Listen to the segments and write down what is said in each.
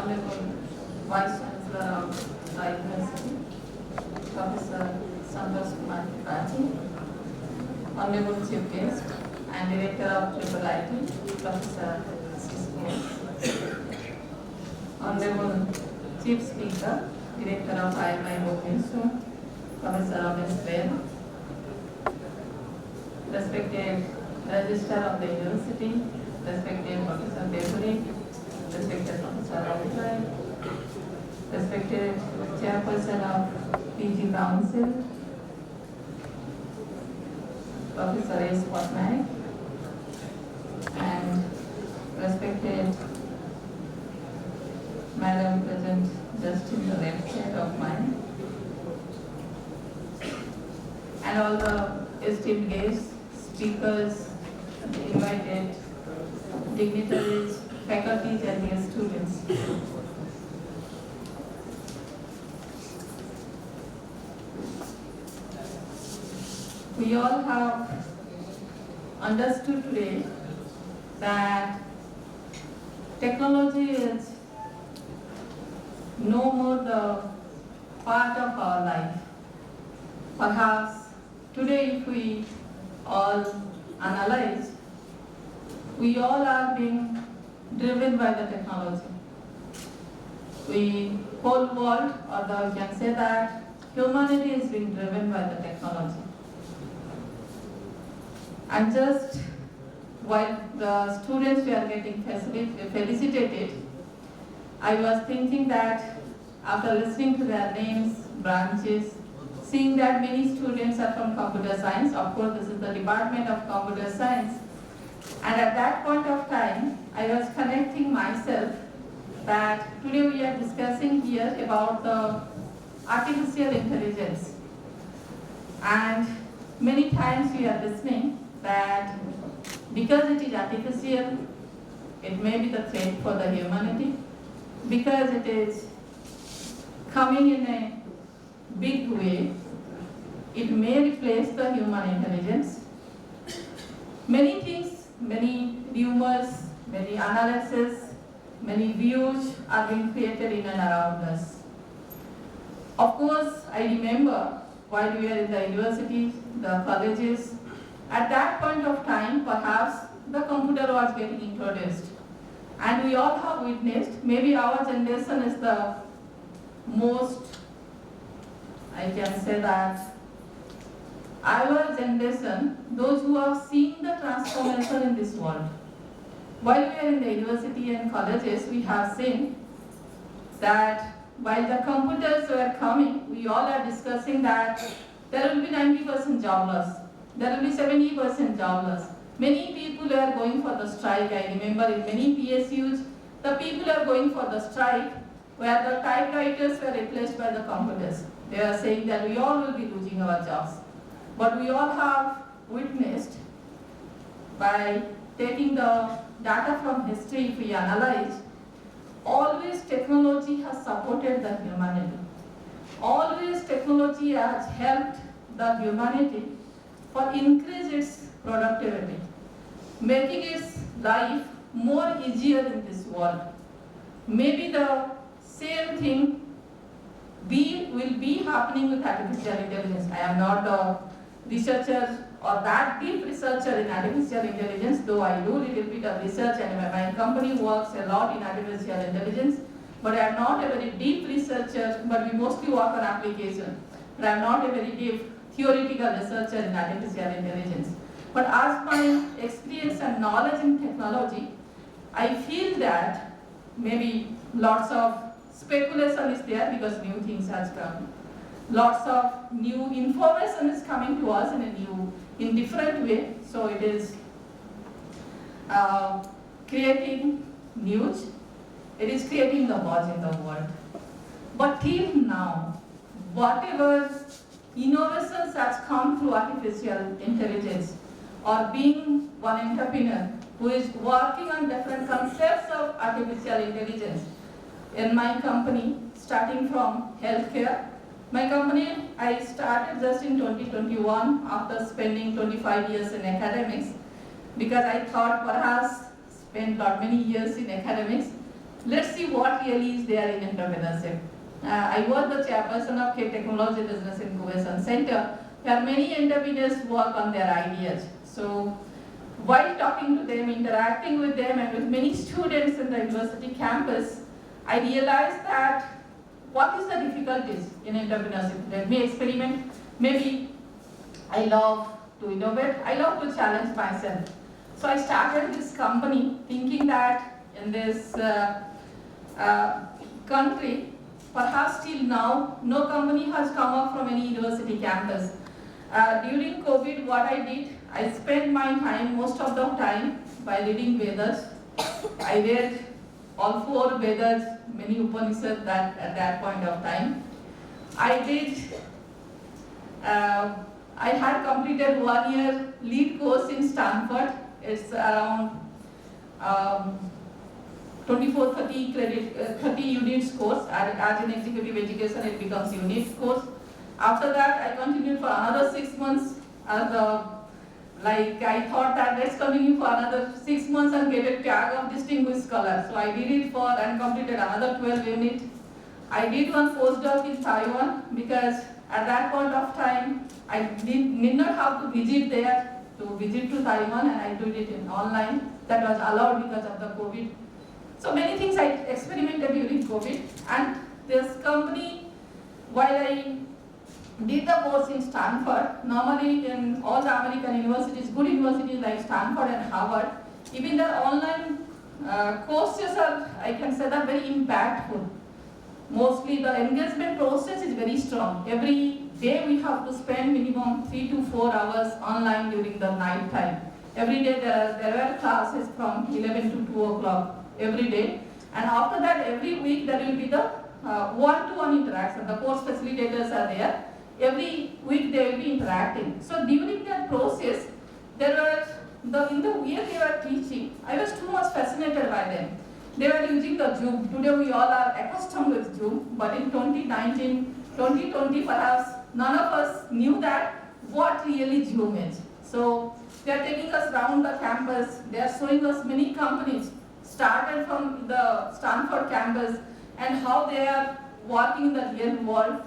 Honorable Vice Chancellor of the University, Professor Sasmita Samanta, Honorable Chief Guest and Director of IT, Professor Honorable Chief Speaker, Director of I2IS-2024, Professor Prof, respected Registrar of the University, respected Professor Deborah, respected Professor Rohit, respected Chairperson of PG Council, Professor S. Patnaik, and respected Madam present just in the left side of mine, and all the esteemed guests, speakers, invited dignitaries, faculties and their students. We all have understood today that technology is no more the part of our life. Perhaps today if we all analyze, we all are being driven by the technology. We whole world, or we can say that humanity is being driven by the technology. And just while the students were getting felicitated, I was thinking that after listening to their names, branches, seeing that many students are from computer science, of course this is the Department of Computer Science, and at that point of time, I was connecting myself that today we are discussing here about the artificial intelligence. And many times we are listening that because it is artificial, it may be the threat for the humanity, because it is coming in a big way, it may replace the human intelligence. Many things, many rumors, many analysis, many views are being created in and around us. Of course, I remember while we were in the university, the colleges, at that point of time, perhaps the computer was getting introduced. And we all have witnessed, maybe our generation is the most, I can say that, our generation, those who have seen the transformation in this world. While we are in the university and colleges, we have seen that while the computers were coming, we all are discussing that there will be 90% job loss, there will be 70% job loss. Many people are going for the strike. I remember in many PSUs, the people are going for the strike where the typewriters were replaced by the computers. They are saying that we all will be losing our jobs. But we all have witnessed, by taking the data from history, if we analyze, always technology has supported the humanity. Always technology has helped the humanity for increase its productivity, making its life more easier in this world. Maybe the same thing will be happening with artificial intelligence. I am not a researcher or that deep researcher in artificial intelligence, though I do little bit of research and my company works a lot in artificial intelligence, but I am not a very deep researcher, but we mostly work on application. But I am not a very deep theoretical researcher in artificial intelligence. But as my experience and knowledge in technology, I feel that maybe lots of speculation is there because new things has come. Lots of new information is coming to us in different way. So it is creating news. It is creating the buzz in the world. But till now, whatever innovations has come through artificial intelligence, or being one entrepreneur who is working on different concepts of artificial intelligence. In my company, starting from healthcare, my company, I started just in 2021 after spending 25 years in academics, because I thought perhaps spend not many years in academics, let's see what really is there in entrepreneurship. I was the chairperson of K Technology Business Incubation Center, where many entrepreneurs work on their ideas. So while talking to them, interacting with them, and with many students in the university campus, I realized that what is the difficulties in entrepreneurship? Let me experiment. Maybe I love to innovate. I love to challenge myself. So I started this company thinking that in this country, perhaps till now, no company has come up from any university campus. During COVID, what I did, I spent my time, most of the time, by reading Vedas. I read all 4 Vedas, many Upanishads at that point of time. I had completed 1 year lead course in Stanford. It's around 24-30 credit, 30 units course. As in executive education, it becomes unit course. After that, I continued for another 6 months as I thought that let's continue for another 6 months and get a tag of distinguished scholar. So I did it for and completed another 12 units. I did one postdoc in Taiwan because at that point of time, I did not have to visit there to visit to Taiwan, and I did it in online. That was allowed because of the COVID. So many things I experimented during COVID, and this company, while I did the course in Stanford, normally in all the American universities, good universities like Stanford and Harvard, even their online courses are, I can say, that very impactful. Mostly the engagement process is very strong. Every day we have to spend minimum 3 to 4 hours online during the night time. Every day there were classes from 11 to 2 o'clock every day. And after that, every week there will be the one-to-one interaction. The course facilitators are there. Every week they will be interacting. So during that process, in the way they were teaching, I was too much fascinated by them. They were using the Zoom. Today we all are accustomed with Zoom, but in 2019, 2020 perhaps, none of us knew that what really Zoom is. So they are taking us around the campus. They are showing us many companies started from the Stanford campus and how they are working in the real world.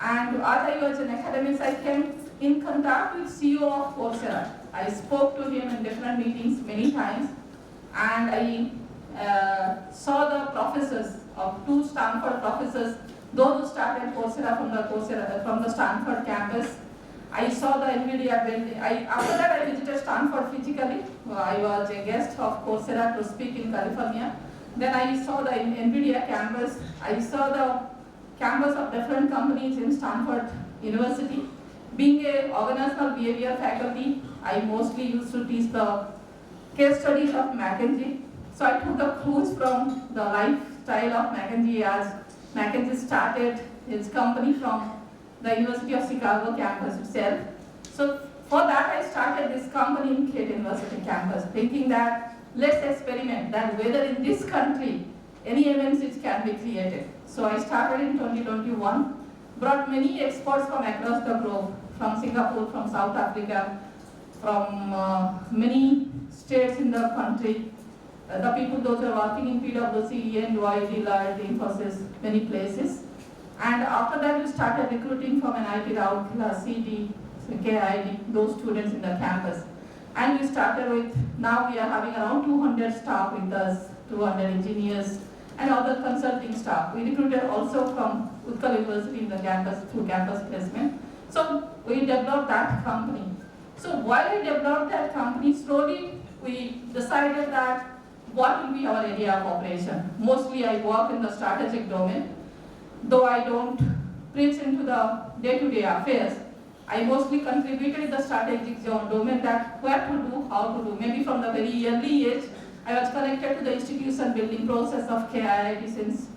And as I was an academic, I came in contact with CEO of Coursera. I spoke to him in different meetings many times, and I saw the professors of 2 Stanford professors, those who started Coursera from the Stanford campus. I saw the NVIDIA building. After that, I visited Stanford physically. I was a guest of Coursera to speak in California. Then I saw the NVIDIA campus. I saw the campus of different companies in Stanford University. Being a organizational behavior faculty, I mostly used to teach the case studies of McKinsey. So I took a cruise from the lifestyle of McKinsey as McKinsey started his company from the University of Chicago campus itself. So for that, I started this company in K University campus, thinking that let's experiment that whether in this country any MNCs can be created. So I started in 2021, brought many experts from across the globe, from Singapore, from South Africa, from many states in the country. The people, those who are working in PwC, EY, Deloitte, Infosys, many places. And after that, we started recruiting from NIT Rourkela, CD, KIT, those students in the campus. And we started with, now we are having around 200 staff with us, 200 engineers, and other consulting staff. We recruited also from Utkal University in the campus through campus placement. So we developed that company. So while we developed that company, slowly we decided that what will be our area of operation. Mostly I work in the strategic domain. Though I don't preach into the day-to-day affairs, I mostly contributed in the strategic domain, that where to do, how to do. Maybe from the very early age, I was connected to the institution building process of KIIT since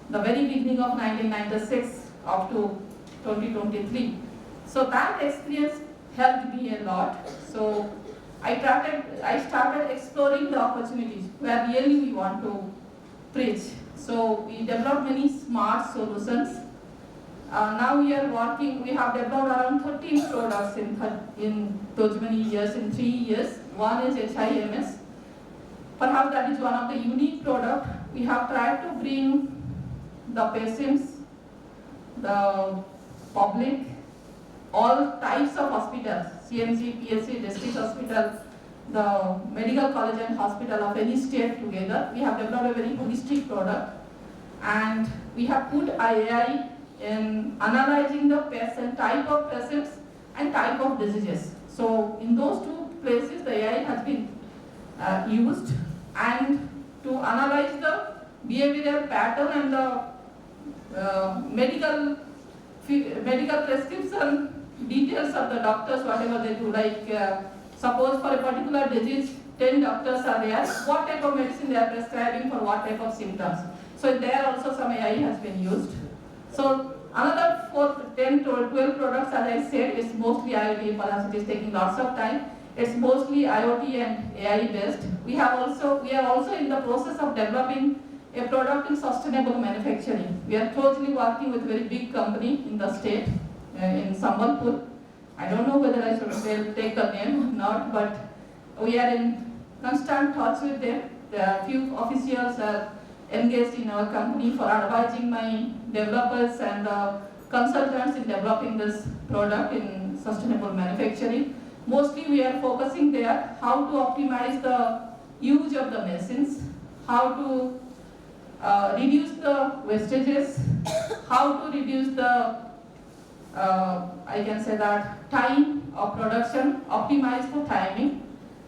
the very beginning of 1996 up to 2023. So that experience helped me a lot. So I started exploring the opportunities where really we want to preach. So we developed many smart solutions. Now we have developed around 13 products in those many years, in 3 years. One is HIMS. Perhaps that is one of the unique products we have tried to bring the patients, the public, all types of hospitals, CMC, PSC, district hospital, the medical college and hospital of any state together. We have developed a very holistic product, and we have put AI in analyzing the patient, type of patients and type of diseases. So in those two places, the AI has been used, and to analyze the behavioral pattern and the medical prescription details of the doctors, whatever they do, like suppose for a particular disease, 10 doctors are there, what type of medicine they are prescribing for what type of symptoms. So there also some AI has been used. So another 10 to 12 products, as I said, is mostly IoT, perhaps it is taking lots of time. It's mostly IoT and AI based. We are also in the process of developing a product in sustainable manufacturing. We are closely working with a very big company in the state, in Sambalpur. I don't know whether I should take the name or not, but we are in constant touch with them. There are few officials engaged in our company for advising my developers and consultants in developing this product in sustainable manufacturing. Mostly we are focusing there how to optimize the use of the machines, how to reduce the wastages, how to reduce the I can say that time of production, optimize the timing.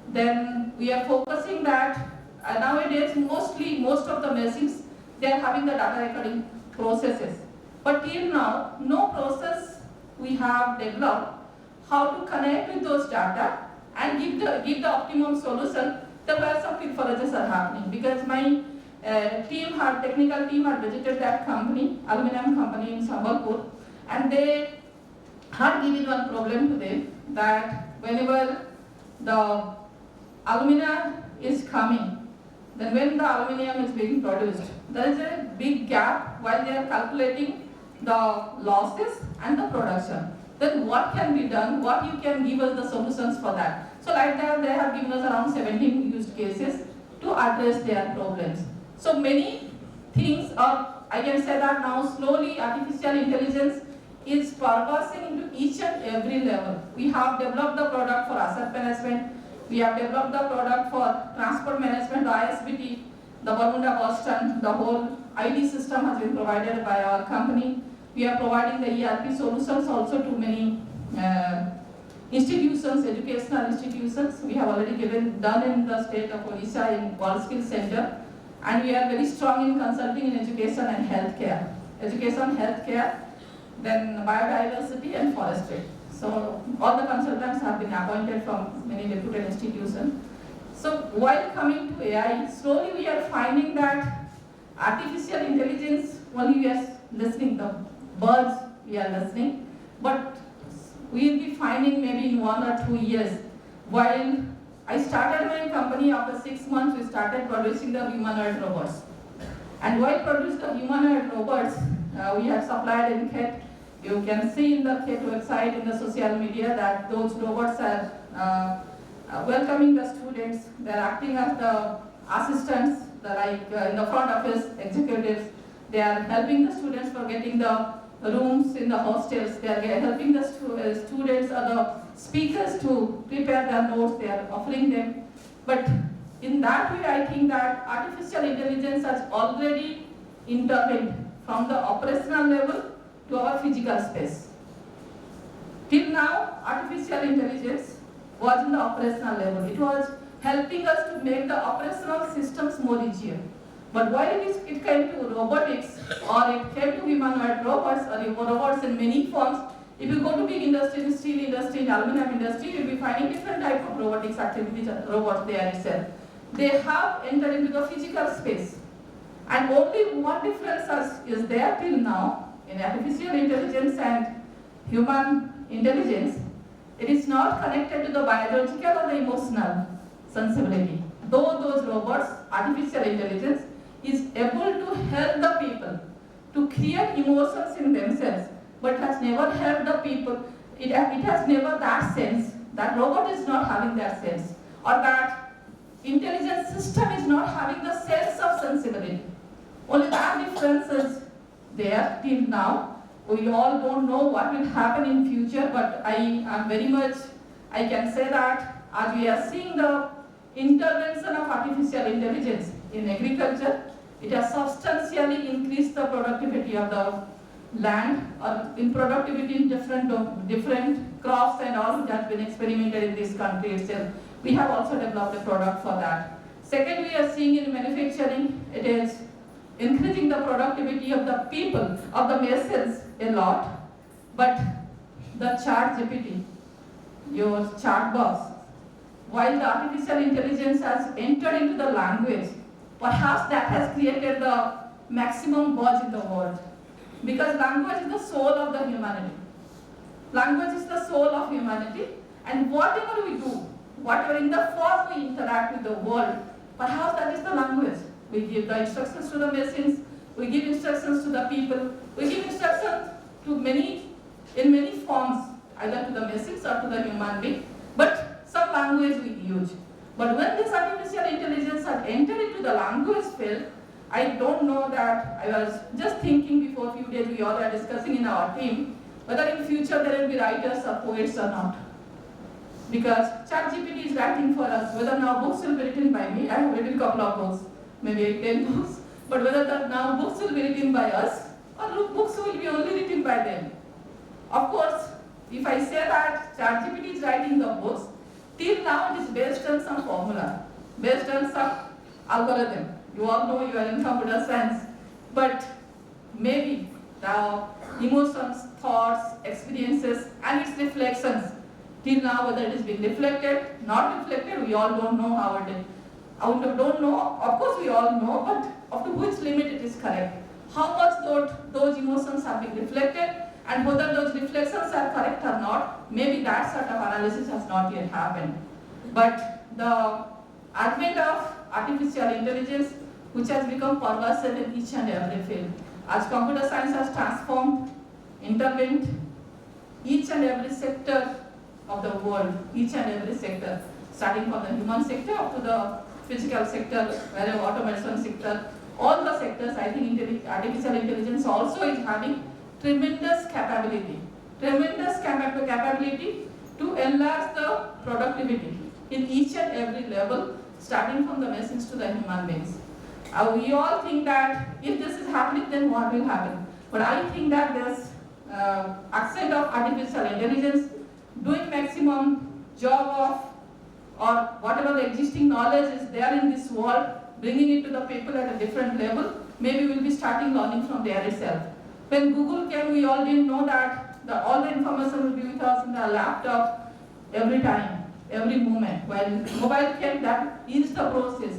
Then we are focusing that nowadays most of the machines, they are having the data recording processes. But till now, no process we have developed how to connect with those data and give the optimum solution. There were some pitfalls are happening because my technical team had visited that company, aluminum company in Sambalpur, and they had given one problem to them that whenever the alumina is coming, then when the aluminium is being produced, there is a big gap while they are calculating the losses and the production. Then what can be done? What you can give us the solutions for that? So like that, they have given us around 17 use cases to address their problems. So many things, or I can say that now slowly artificial intelligence is progressing into each and every level. We have developed the product for asset management. We have developed the product for transport management, the ISBT, the Bermuda Boston, the whole IT system has been provided by our company. We are providing the ERP solutions also to many institutions, educational institutions. We have already done in the state of Odisha in World Skills Center. And we are very strong in consulting in education and healthcare. Education, healthcare, then biodiversity and forestry. So all the consultants have been appointed from many reputed institutions. So while coming to AI, slowly we are finding that artificial intelligence, only we are listening, the birds we are listening, but we will be finding maybe in 1 or 2 years. While I started my company, after 6 months we started producing the humanoid robots. And while producing the humanoid robots, we have supplied in kit. You can see in the kit website, in the social media, that those robots are welcoming the students. They are acting as the assistants, in the front office executives. They are helping the students for getting the rooms in the hostels. They are helping the students or the speakers to prepare their notes. They are offering them. But in that way, I think that artificial intelligence has already intervened from the operational level to our physical space. Till now, artificial intelligence was in the operational level. It was helping us to make the operational systems more easier. But while it came to robotics, or it came to humanoid robots, or robots in many forms, if you go to big industry, steel industry, aluminum industry, you'll be finding different type of robotics activities, robots there itself. They have entered into the physical space. And only one difference is there till now in artificial intelligence and human intelligence. It is not connected to the biological or the emotional sensibility. Though those robots, artificial intelligence, is able to help the people to create emotions in themselves, but has never helped the people. It has never that sense. That robot is not having that sense, or that intelligence system is not having the sense of sensibility. Only that difference is there till now. We all don't know what will happen in future, but I am very much, I can say that as we are seeing the intervention of artificial intelligence in agriculture, it has substantially increased the productivity of the land or in productivity in different crops and all which has been experimented in this country itself. We have also developed a product for that. Second, we are seeing in manufacturing, it is increasing the productivity of the people, of the machines a lot, but the chat GPT, your chat box, while the artificial intelligence has entered into the language, perhaps that has created the maximum buzz in the world. Because language is the soul of the humanity. Language is the soul of humanity, and whatever we do, whatever in the form we interact with the world, perhaps that is the language. We give the instructions to the machines, we give instructions to the people, we give instructions to in many forms, either to the machines or to the human being, but some language we use. But when this artificial intelligence had entered into the language field, I don't know that, I was just thinking before a few days we all are discussing in our team, whether in future there will be writers or poets or not. Because ChatGPT is writing for us, whether now books will be written by me, I have written a couple of books, maybe 10 books, but whether now books will be written by us or books will be only written by them. Of course, if I say that ChatGPT is writing the books, till now it is based on some formula, based on some algorithm. You all know you are in computer science, but maybe the emotions, thoughts, experiences, and its reflections, till now whether it is being reflected, not reflected, we all don't know how it is. Don't know, of course we all know, but up to which limit it is correct. How much those emotions are being reflected, and whether those reflections are correct or not, maybe that sort of analysis has not yet happened. But the advent of artificial intelligence, which has become pervasive in each and every field, as computer science has transformed, intervened each and every sector of the world, each and every sector, starting from the human sector up to the physical sector, wherever automation sector, all the sectors, I think artificial intelligence also is having tremendous capability to enlarge the productivity in each and every level, starting from the machines to the human beings. We all think that if this is happening, then what will happen? But I think that this accent of artificial intelligence doing maximum job of, or whatever the existing knowledge is there in this world, bringing it to the people at a different level, maybe we'll be starting learning from there itself. When Google came, we all didn't know that all the information will be with us in the laptop every time, every moment. When mobile came, that eased the process.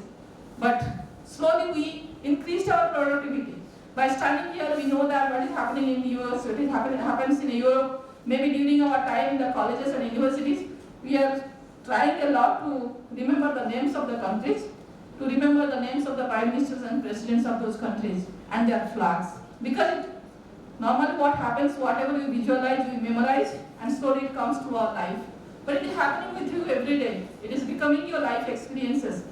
But slowly we increased our productivity. By standing here, we know that what is happening in the US, what is happens in Europe. Maybe during our time in the colleges and universities, we are trying a lot to remember the names of the countries, to remember the names of the prime ministers and presidents of those countries and their flags. Because normally what happens, whatever you visualize, you memorize, and slowly it comes to our life. But it is happening with you every day. It is becoming your life experiences.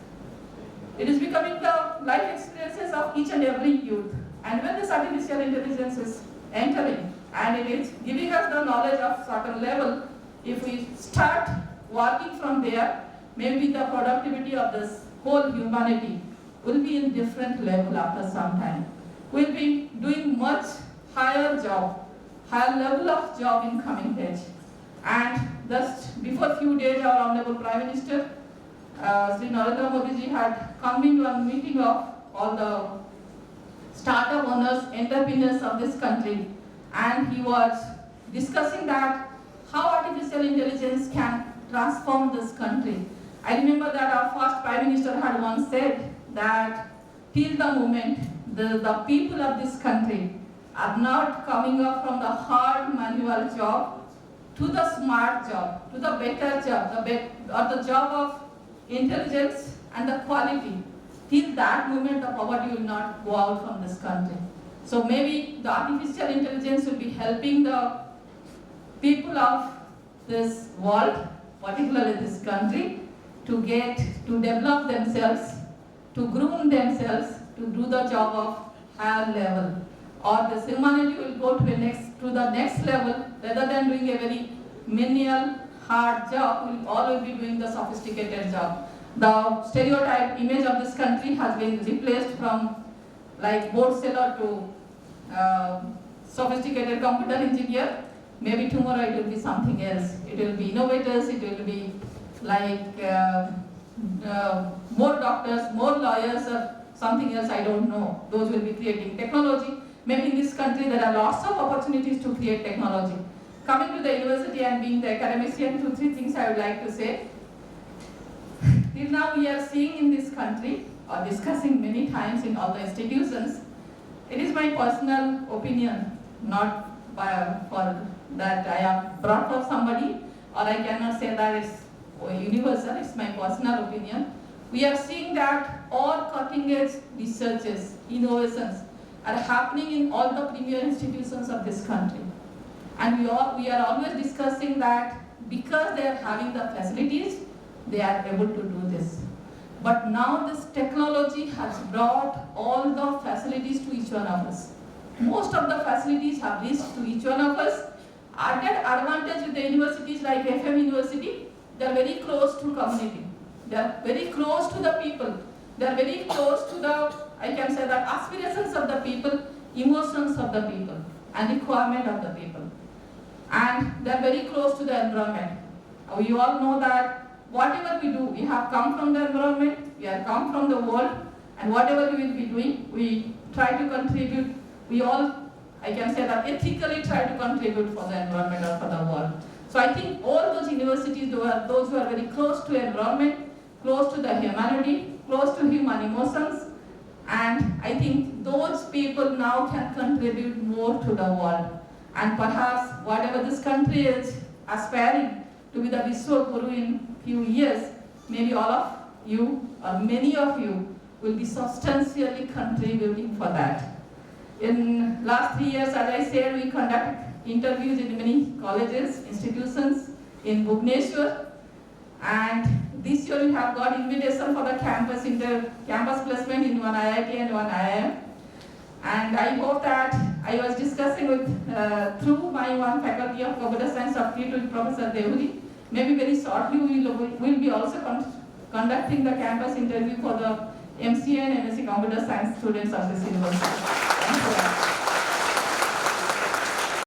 It is becoming the life experiences of each and every youth. And when this artificial intelligence is entering, and it is giving us the knowledge of certain level, if we start working from there, maybe the productivity of this whole humanity will be in different level after some time. We'll be doing much higher level of job in coming age. And just before a few days, our Honorable Prime Minister, Sri Narendra Modi ji had convened to a meeting of all the startup owners, entrepreneurs of this country, and he was discussing that how artificial intelligence can transform this country. I remember that our first Prime Minister had once said that till the moment the people of this country are not coming up from the hard manual job to the smart job, to the better job, or the job of intelligence and the quality, till that moment the poverty will not go out from this country. So maybe the artificial intelligence will be helping the people of this world, particularly this country, to develop themselves, to groom themselves, to do the job of higher level, or the humanity will go to the next level, rather than doing a very menial, hard job, we'll all will be doing the sophisticated job. The stereotype image of this country has been replaced from like board seller to sophisticated computer engineer. Maybe tomorrow it will be something else. It will be innovators, it will be like more doctors, more lawyers, or something else, I don't know. Those will be creating technology. Maybe in this country there are lots of opportunities to create technology. Coming to the university and being the academician, 2-3 things I would like to say. Till now we are seeing in this country, or discussing many times in all the institutions, it is my personal opinion, not for that I have brought up somebody, or I cannot say that it's universal, it's my personal opinion. We are seeing that all cutting edge researches, innovations are happening in all the premier institutions of this country. And we are always discussing that because they are having the facilities, they are able to do this. But now this technology has brought all the facilities to each one of us. Most of the facilities have reached to each one of us. Added advantage with the universities like FM University, they are very close to community. They are very close to the people. They are very close to the, I can say that, aspirations of the people, emotions of the people, and requirement of the people. And they are very close to the environment. You all know that whatever we do, we have come from the environment, we have come from the world, and whatever we will be doing, we try to contribute. We all, I can say that, ethically try to contribute for the environment or for the world. So I think all those universities, those who are very close to environment, close to the humanity, close to human emotions, and I think those people now can contribute more to the world. And perhaps whatever this country is aspiring to be the Vishwa Guru in few years, maybe all of you or many of you will be substantially contributing for that. In last 3 years, as I said, we conduct interviews in many colleges, institutions in Bhubaneswar, and this year we have got invitation for the campus placement in one IIT and one IIM. And I hope that I was discussing with through my one faculty of computer science substitute with Professor Devuli. Maybe very shortly we will be also conducting the campus interview for the MCA and MSc Computer Science students of this university. Thank you.